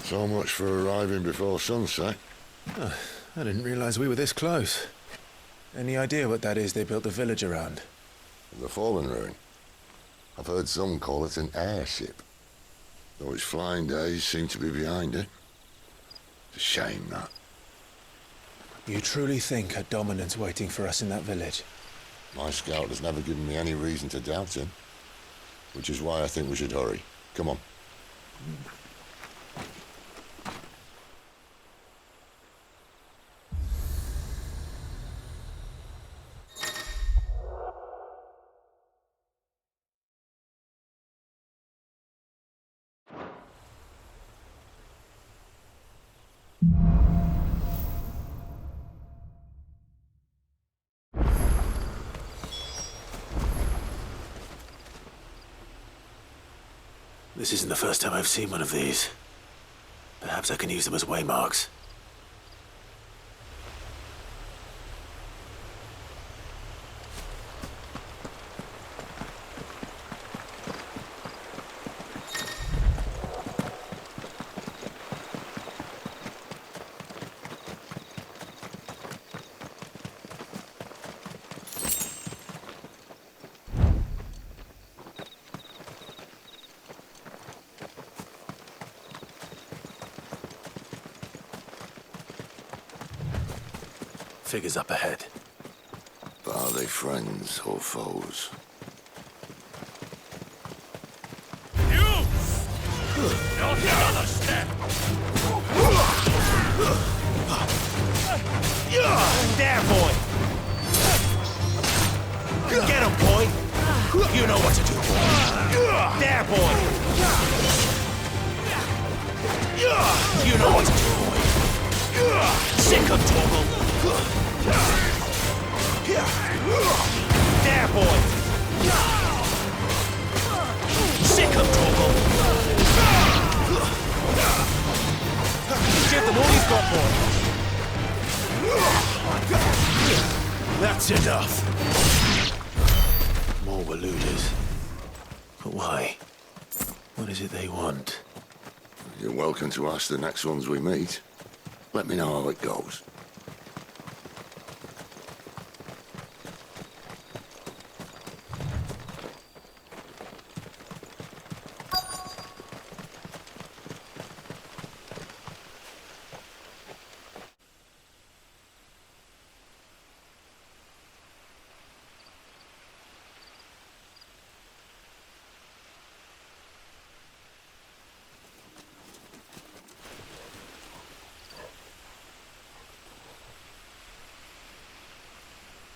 So much for arriving before sunset. Oh, I didn't realize we were this close. Any idea what that is they built the village around? The fallen ruin. I've heard some call it an airship. Though its flying days seem to be behind it. It's a shame, that. You truly think a dominant's waiting for us in that village? My scout has never given me any reason to doubt him. Which is why I think we should hurry. Come on. This isn't the first time I've seen one of these. Perhaps I can use them as waymarks. Figures up ahead. But are they friends or foes? You! Not another step! There, boy! Get him, boy! You know what to do, boy! There, boy! You know what to do, boy! Sick him, Torgal! There, boy! Sick him, Torgal! Give them all you've got, boy! That's enough! More Waluders. But why? What is it they want? You're welcome to ask the next ones we meet. Let me know how it goes.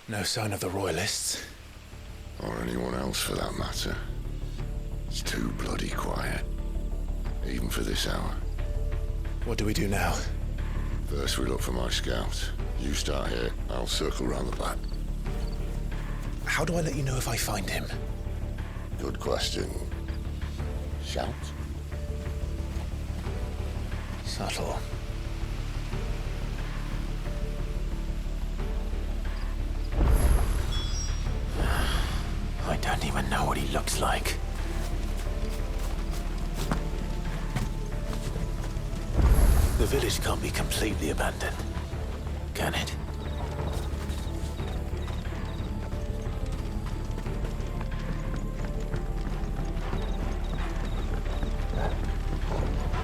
No sign of the Royalists. Or anyone else for that matter. It's too bloody quiet. Even for this hour. What do we do now? First we look for my scout. You start here, I'll circle round the back. How do I let you know if I find him? Good question. Shout? Subtle. I don't even know what he looks like. The village can't be completely abandoned, can it?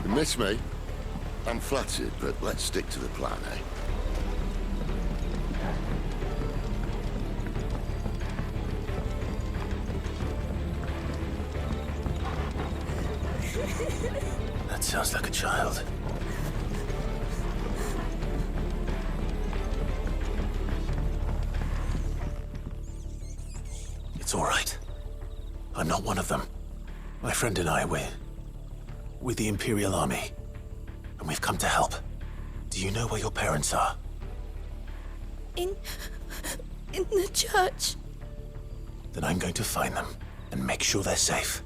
You miss me? I'm flattered, but let's stick to the plan, eh? That sounds like a child. It's all right. I'm not one of them. My friend and I, we're with the Imperial Army. And we've come to help. Do you know where your parents are? In the church. Then I'm going to find them and make sure they're safe.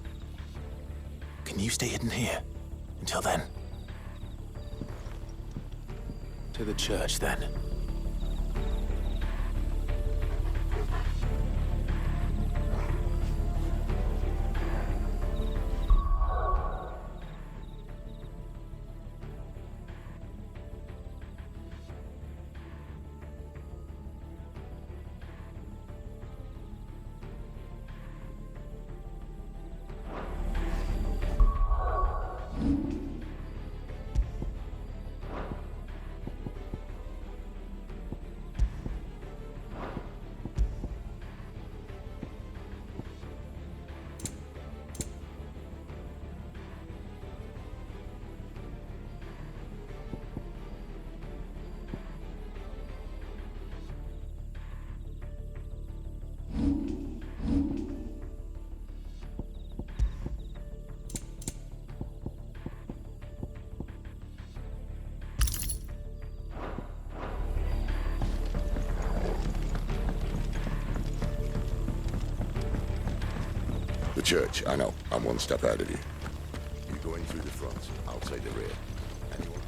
Can you stay hidden here until then? To the church, then. The church, I know. I'm one step ahead of you. You go in through the front, I'll take the rear. Anyone?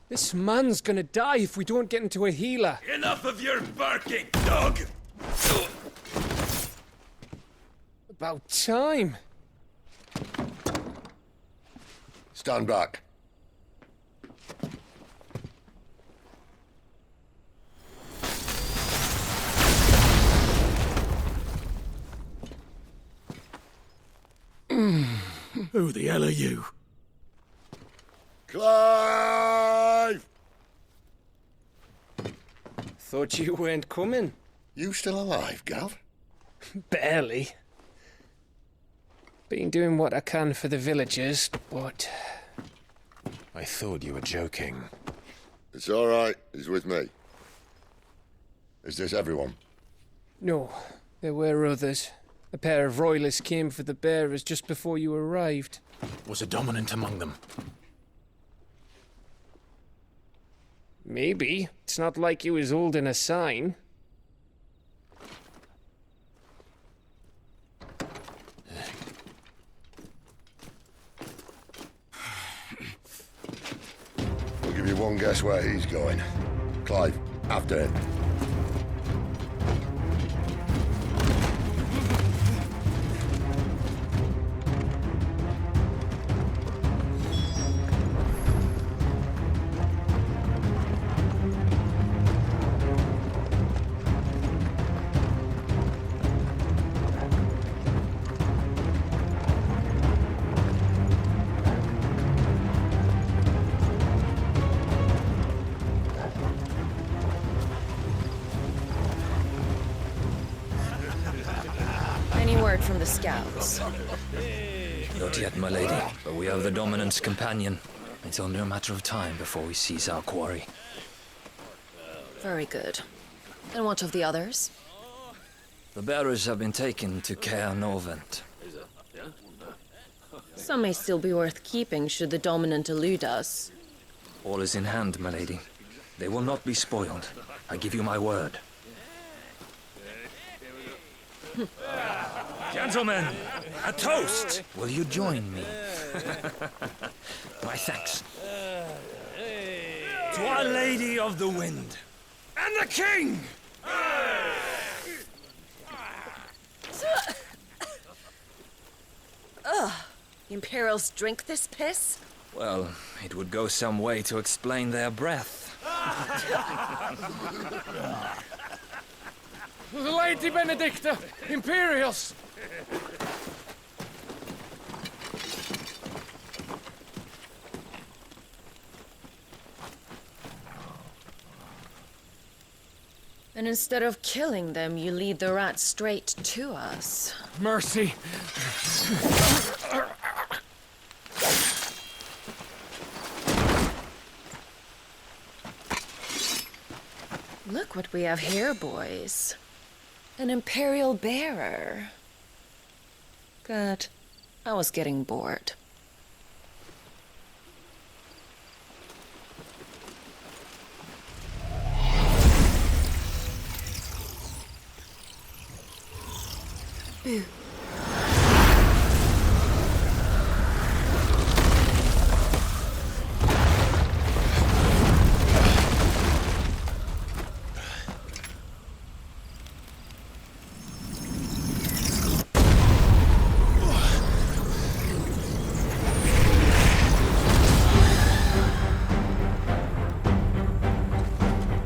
This man's gonna die if we don't get into a healer. Enough of your barking, dog! About time. Stand back. Who the hell are you? Clive! Thought you weren't coming. You still alive, Gav? Barely. Been doing what I can for the villagers, but... I thought you were joking. It's all right. He's with me. Is this everyone? No, there were others. A pair of royalists came for the bearers just before you arrived. Was a dominant among them? Maybe. It's not like he was holding a sign. I'll give you one guess where he's going. Clive, after him. Any word from the scouts? Not yet, my lady, but we have the dominant's companion. It's only a matter of time before we seize our quarry. Very good. And what of the others? The bearers have been taken to Caer Novent. Some may still be worth keeping should the dominant elude us. All is in hand, my lady. They will not be spoiled. I give you my word. Gentlemen, a toast! Will you join me? My thanks. To Our Lady of the Wind. And the King! Ugh! The Imperials drink this piss? Well, it would go some way to explain their breath. Lady Benedicta! Imperials! And instead of killing them, you lead the rats straight to us. Mercy! Look what we have here, boys. An Imperial bearer. Good. I was getting bored. Boo.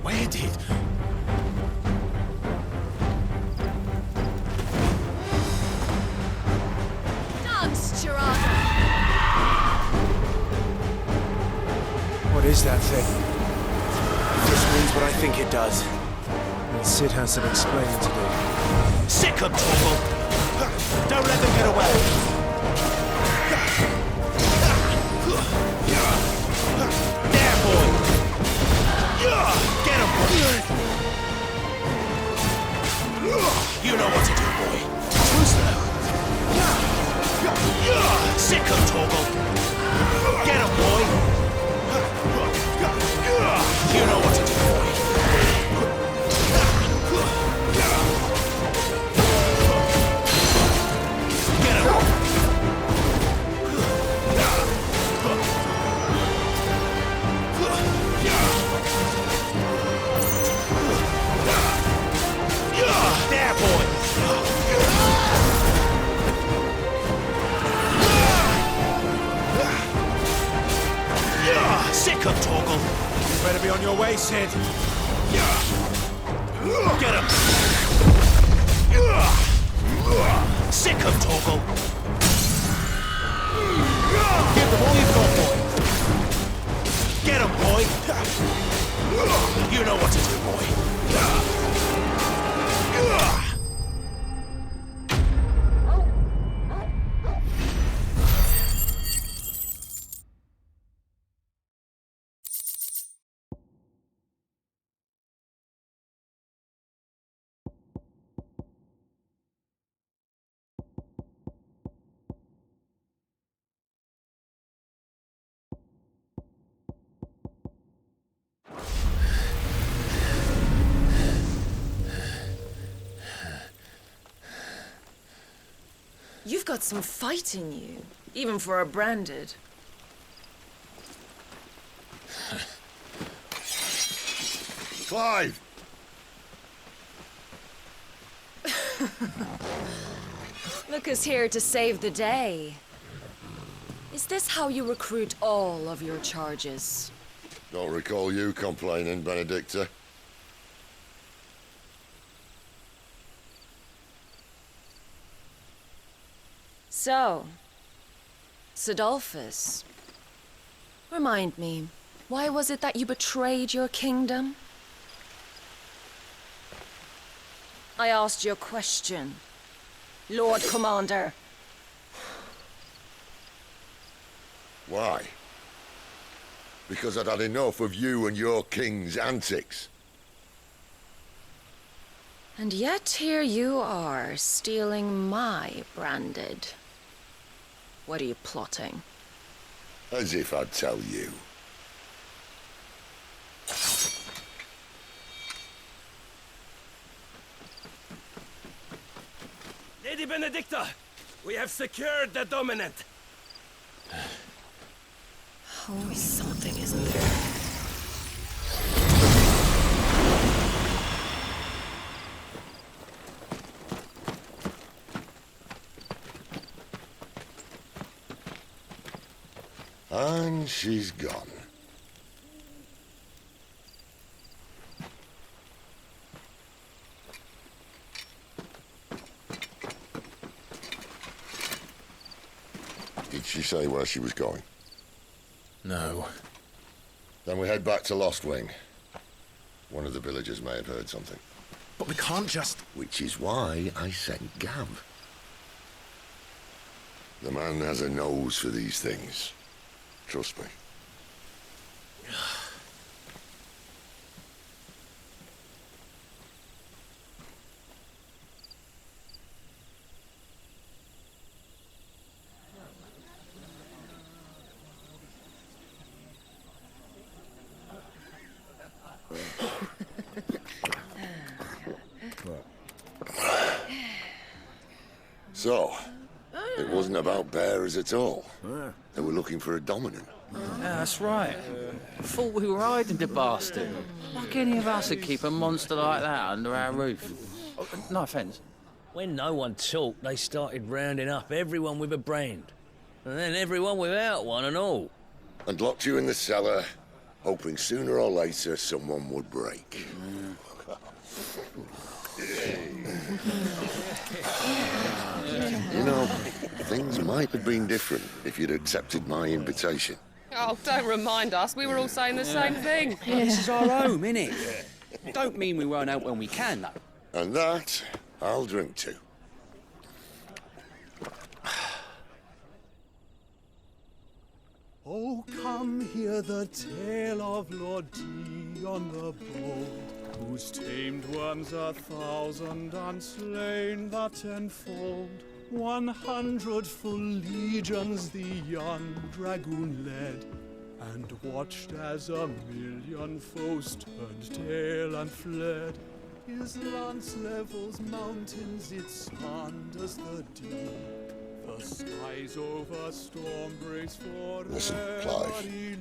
Where did... That's it. This means what I think it does. And Sid has some explaining to do. Sick of Torgal! Don't let them get away! There, boy! Get him, boy! You know what to do, boy. Too slow. Sick of Torgal! Get him, boy! You know what to do, boy. Get him! There, boy! Sick of Torgal! You better be on your way, Sid. Get him! Sick of Torgal! Give them all you've got, boy! Get him, boy! You know what to do, boy! You've got some fight in you, even for a branded. Clive! Look who's here to save the day. Is this how you recruit all of your charges? Don't recall you complaining, Benedicta. So, Sidolphus, remind me, why was it that you betrayed your kingdom? I asked you a question, Lord Commander. Why? Because I'd had enough of you and your king's antics. And yet here you are, stealing my branded. What are you plotting? As if I'd tell you. Lady Benedicta, we have secured the dominant. Always something, isn't there? And she's gone. Did she say where she was going? No. Then we head back to Lost Wing. One of the villagers may have heard something. But we can't just... Which is why I sent Gav. The man has a nose for these things. Trust me. So, it wasn't about bearers at all. They were looking for a dominant. Yeah, that's right. Thought we were hiding the bastard. Like any of us would keep a monster like that under our roof. Oh, no offence. When no one talked, they started rounding up everyone with a brand. And then everyone without one and all. And locked you in the cellar, hoping sooner or later someone would break. You know, things might have been different if you'd accepted my invitation. Oh, don't remind us. We were all saying the same thing. This is our home, innit? Don't mean we won't out when we can, though. And that I'll drink to. Oh, come hear the tale of Lord Dion the Bold, whose tamed worms 1,000 and slain the tenfold. 100 full legions the young dragoon led, and watched as 1,000,000 foes turned tail and fled. His lance levels mountains, it sanders the deep. The skies over storm breaks for Listen, Clive.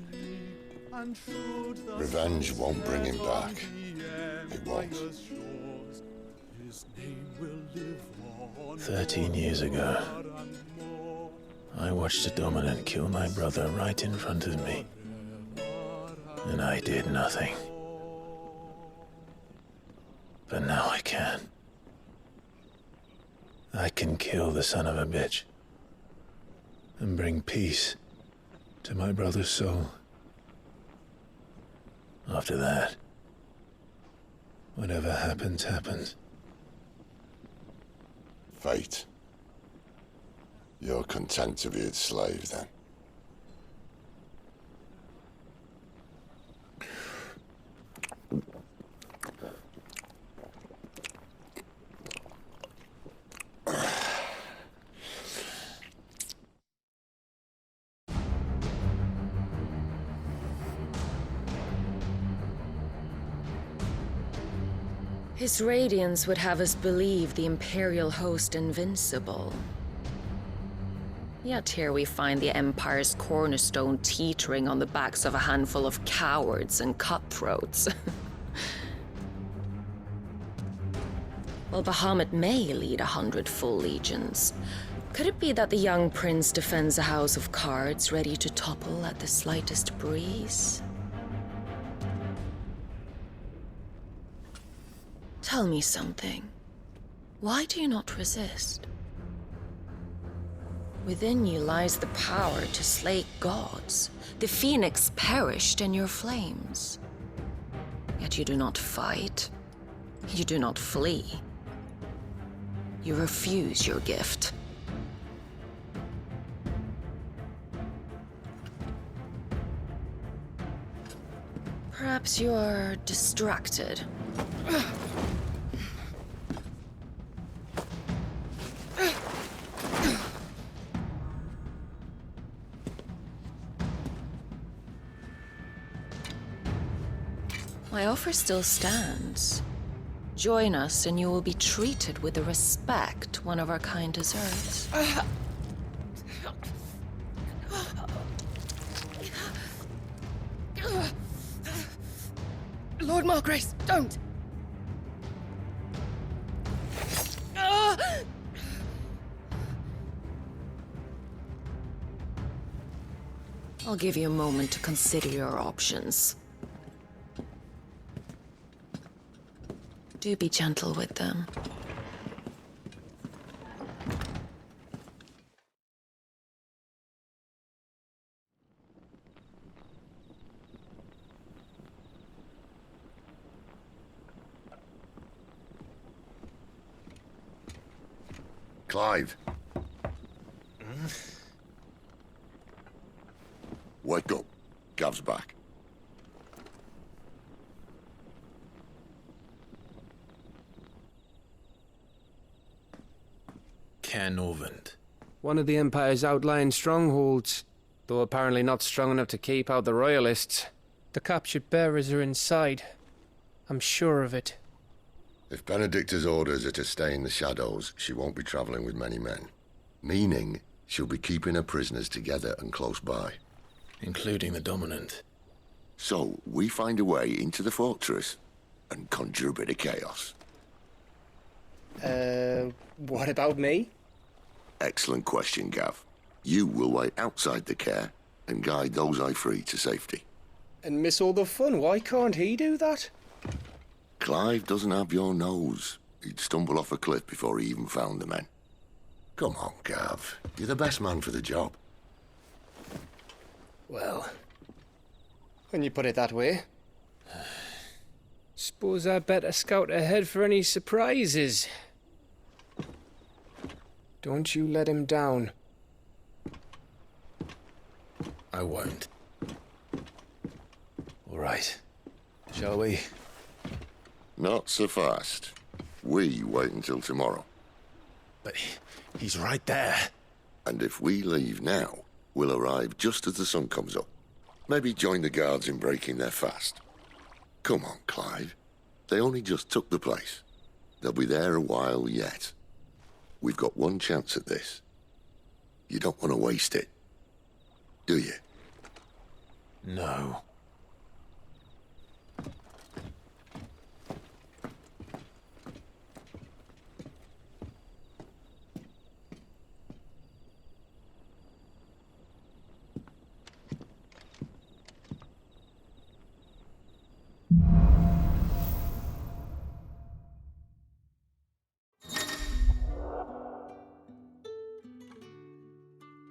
Revenge won't bring him back. It won't. 13 years ago, I watched a dominant kill my brother right in front of me. And I did nothing. But now I can. I can kill the son of a bitch and bring peace to my brother's soul. After that, whatever happens, happens. Fate. You're content to be its slave, then? His radiance would have us believe the Imperial host invincible. Yet here we find the Empire's cornerstone teetering on the backs of a handful of cowards and cutthroats. While Bahamut may lead 100 full legions, could it be that the young prince defends a house of cards ready to topple at the slightest breeze? Tell me something. Why do you not resist? Within you lies the power to slay gods. The phoenix perished in your flames. Yet you do not fight. You do not flee. You refuse your gift. Perhaps you're distracted. My offer still stands. Join us and you will be treated with the respect one of our kind deserves. Lord Margrace, don't! I'll give you a moment to consider your options. Do be gentle with them. Clive. Wake up. Gav's back. Canovant. One of the Empire's outlying strongholds, though apparently not strong enough to keep out the Royalists. The captured bearers are inside. I'm sure of it. If Benedicta's orders are to stay in the shadows, she won't be traveling with many men. Meaning, she'll be keeping her prisoners together and close by. Including the Dominant. So, we find a way into the fortress and conjure a bit of chaos. What about me? Excellent question, Gav. You will wait outside the care and guide those I free to safety. And miss all the fun. Why can't he do that? Clive doesn't have your nose. He'd stumble off a cliff before he even found the men. Come on, Gav. You're the best man for the job. Well, when you put it that way. Suppose I better scout ahead for any surprises. Don't you let him down. I won't. All right. Shall we? Not so fast. We wait until tomorrow. But he's right there. And if we leave now, we'll arrive just as the sun comes up. Maybe join the guards in breaking their fast. Come on, Clive. They only just took the place. They'll be there a while yet. We've got one chance at this. You don't want to waste it, do you? No.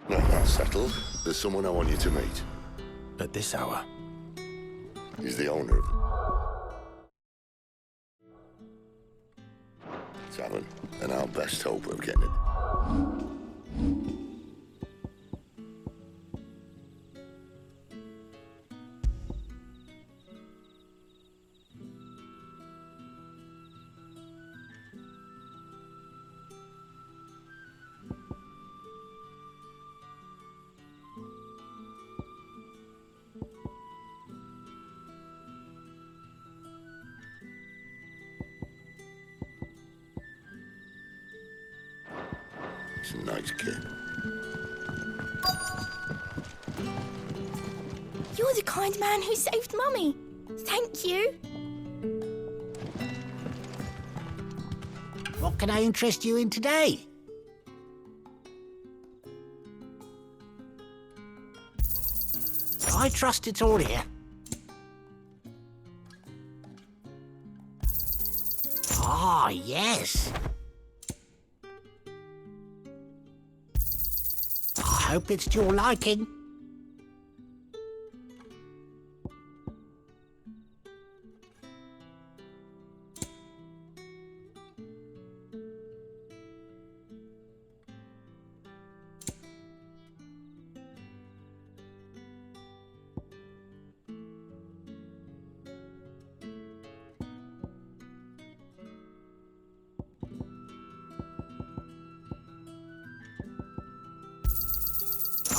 Now that's settled. There's someone I want you to meet. At this hour? He's the owner of the tavern, and our best hope of getting it. He's a nice kid. You're the kind man who saved Mummy. Thank you. What can I interest you in today? I trust it's all here. Ah, yes. I hope it's to your liking.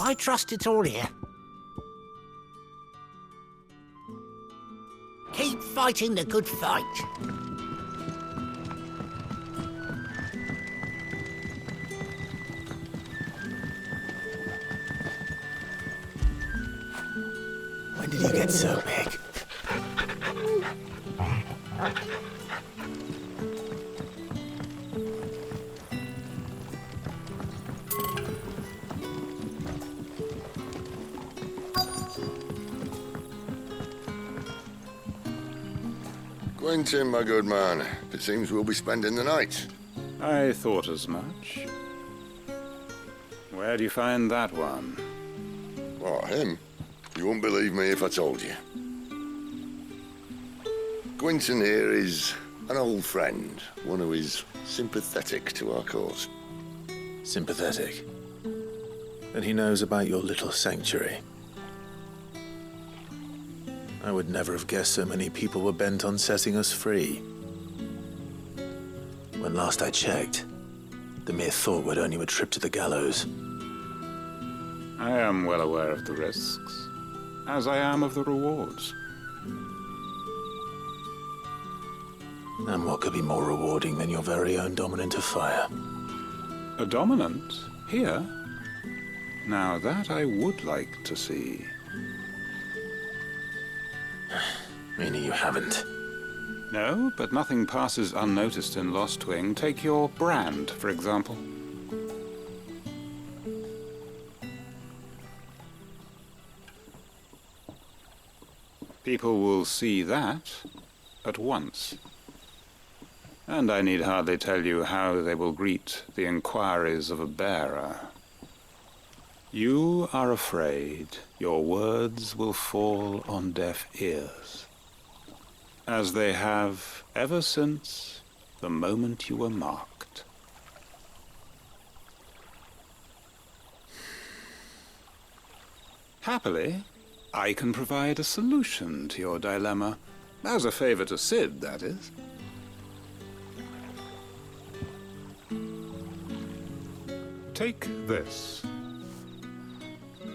I trust it's all here. Keep fighting the good fight. When did you get so big? Quentin, my good man. It seems we'll be spending the night. I thought as much. Where do you find that one? Oh, him? You wouldn't believe me if I told you. Quentin here is an old friend, one who is sympathetic to our cause. Sympathetic? And he knows about your little sanctuary. I would never have guessed so many people were bent on setting us free. When last I checked, the mere thought would earn you a trip to the gallows. I am well aware of the risks, as I am of the rewards. And what could be more rewarding than your very own dominant of fire? A dominant? Here? Now that I would like to see. Meaning you haven't? No, but nothing passes unnoticed in Lost Wing. Take your brand, for example. People will see that at once. And I need hardly tell you how they will greet the inquiries of a bearer. You are afraid your words will fall on deaf ears, as they have ever since the moment you were marked. Happily, I can provide a solution to your dilemma. As a favor to Sid, that is. Take this.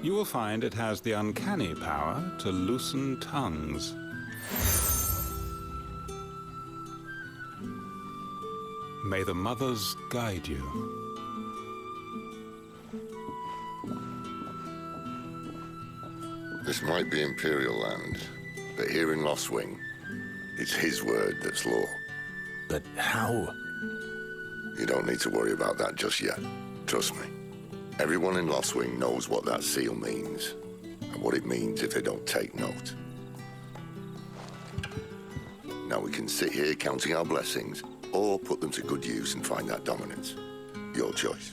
You will find it has the uncanny power to loosen tongues. May the mothers guide you. This might be Imperial land, but here in Lost Wing, it's his word that's law. But how? You don't need to worry about that just yet. Trust me. Everyone in Lost Wing knows what that seal means, and what it means if they don't take note. Now we can sit here counting our blessings, or put them to good use and find that dominance. Your choice.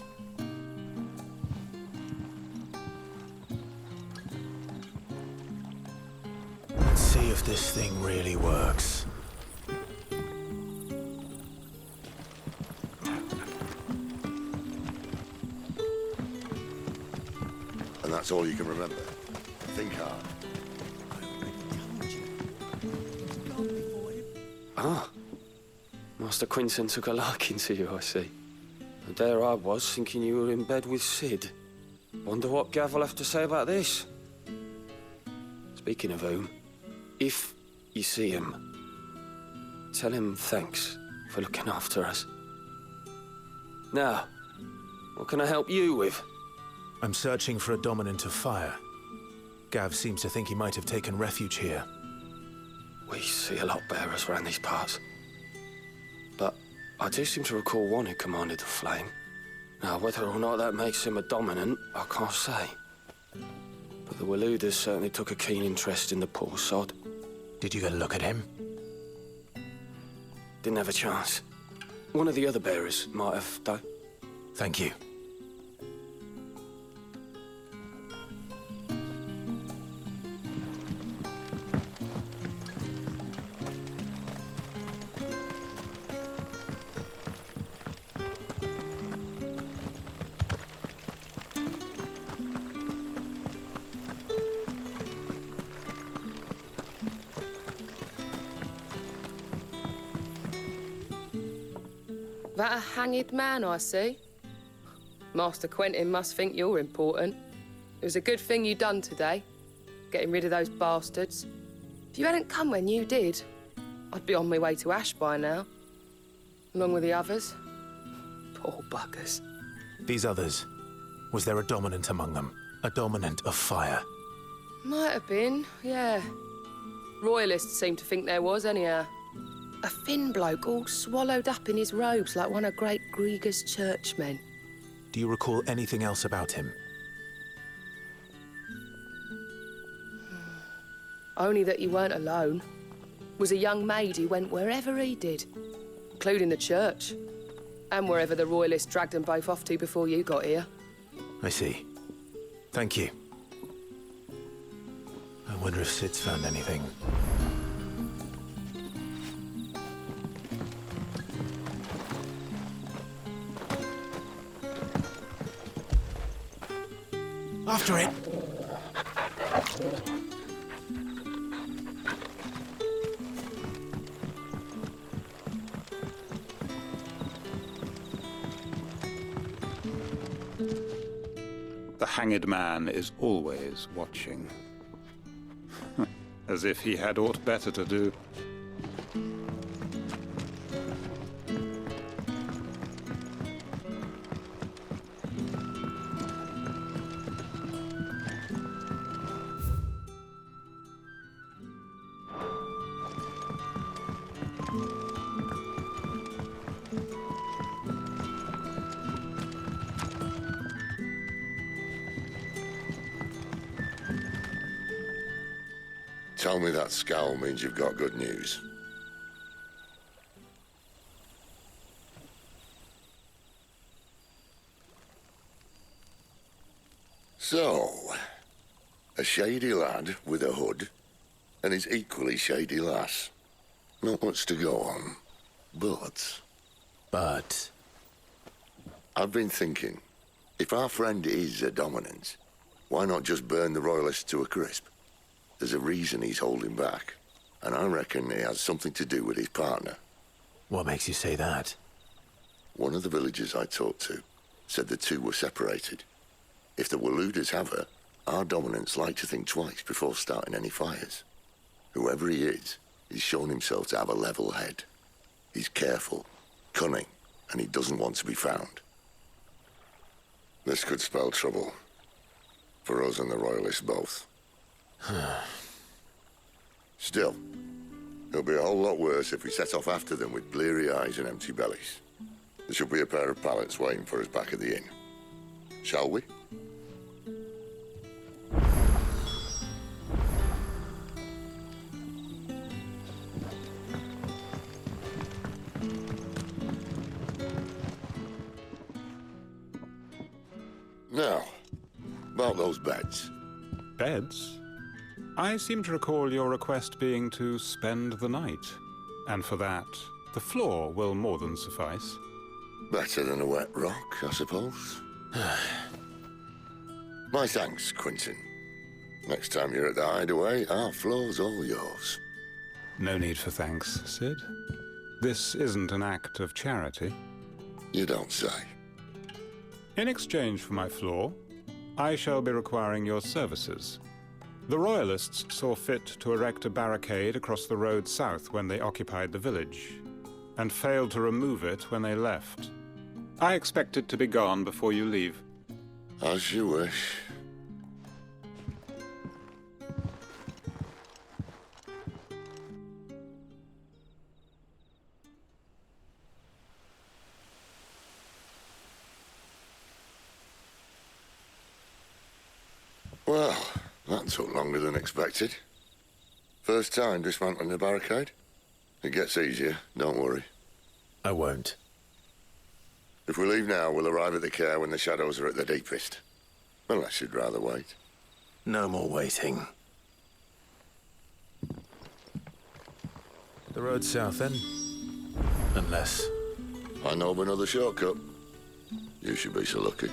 Let's see if this thing really works. And that's all you can remember. Think hard. Ah. Master Quinton took a liking to you, I see. And there I was, thinking you were in bed with Sid. Wonder what Gav will have to say about this. Speaking of whom, if you see him, tell him thanks for looking after us. Now, what can I help you with? I'm searching for a dominant of fire. Gav seems to think he might have taken refuge here. We see a lot bearers around these parts. But I do seem to recall one who commanded the flame. Now, whether or not that makes him a dominant, I can't say. But the Waluders certainly took a keen interest in the poor sod. Did you get a look at him? Didn't have a chance. One of the other bearers might have, though. Thank you. That a hanged man, I see. Master Quentin must think you're important. It was a good thing you done today, getting rid of those bastards. If you hadn't come when you did, I'd be on my way to Ash by now, along with the others. Poor buggers. These others, was there a dominant among them? A dominant of fire? Might have been, yeah. Royalists seem to think there was, anyhow. A thin bloke all swallowed up in his robes like one of great Grieger's churchmen. Do you recall anything else about him? Only that he weren't alone. Was a young maid who went wherever he did, including the church, and wherever the Royalists dragged them both off to before you got here. I see. Thank you. I wonder if Sid's found anything. After it! The hanged man is always watching. As if he had aught better to do. Tell me that scowl means you've got good news. So, a shady lad with a hood, and his equally shady lass. Not much to go on, but... But... I've been thinking, if our friend is a dominant, why not just burn the Royalists to a crisp? There's a reason he's holding back, and I reckon it has something to do with his partner. What makes you say that? One of the villagers I talked to said the two were separated. If the Waluders have her, our dominants like to think twice before starting any fires. Whoever he is, he's shown himself to have a level head. He's careful, cunning, and he doesn't want to be found. This could spell trouble. For us and the Royalists both. Still, it'll be a whole lot worse if we set off after them with bleary eyes and empty bellies. There should be a pair of pallets waiting for us back at the inn. Shall we? Now, about those beds. Beds? I seem to recall your request being to spend the night. And for that, the floor will more than suffice. Better than a wet rock, I suppose. My thanks, Quentin. Next time you're at the hideaway, our floor's all yours. No need for thanks, Sid. This isn't an act of charity. You don't say. In exchange for my floor, I shall be requiring your services. The Royalists saw fit to erect a barricade across the road south when they occupied the village, and failed to remove it when they left. I expect it to be gone before you leave. As you wish. Well, that took longer than expected. First time dismantling a barricade? It gets easier, don't worry. I won't. If we leave now, we'll arrive at the care when the shadows are at their deepest. Unless you'd rather wait. No more waiting. The road south, then? Unless... I know of another shortcut. You should be so lucky.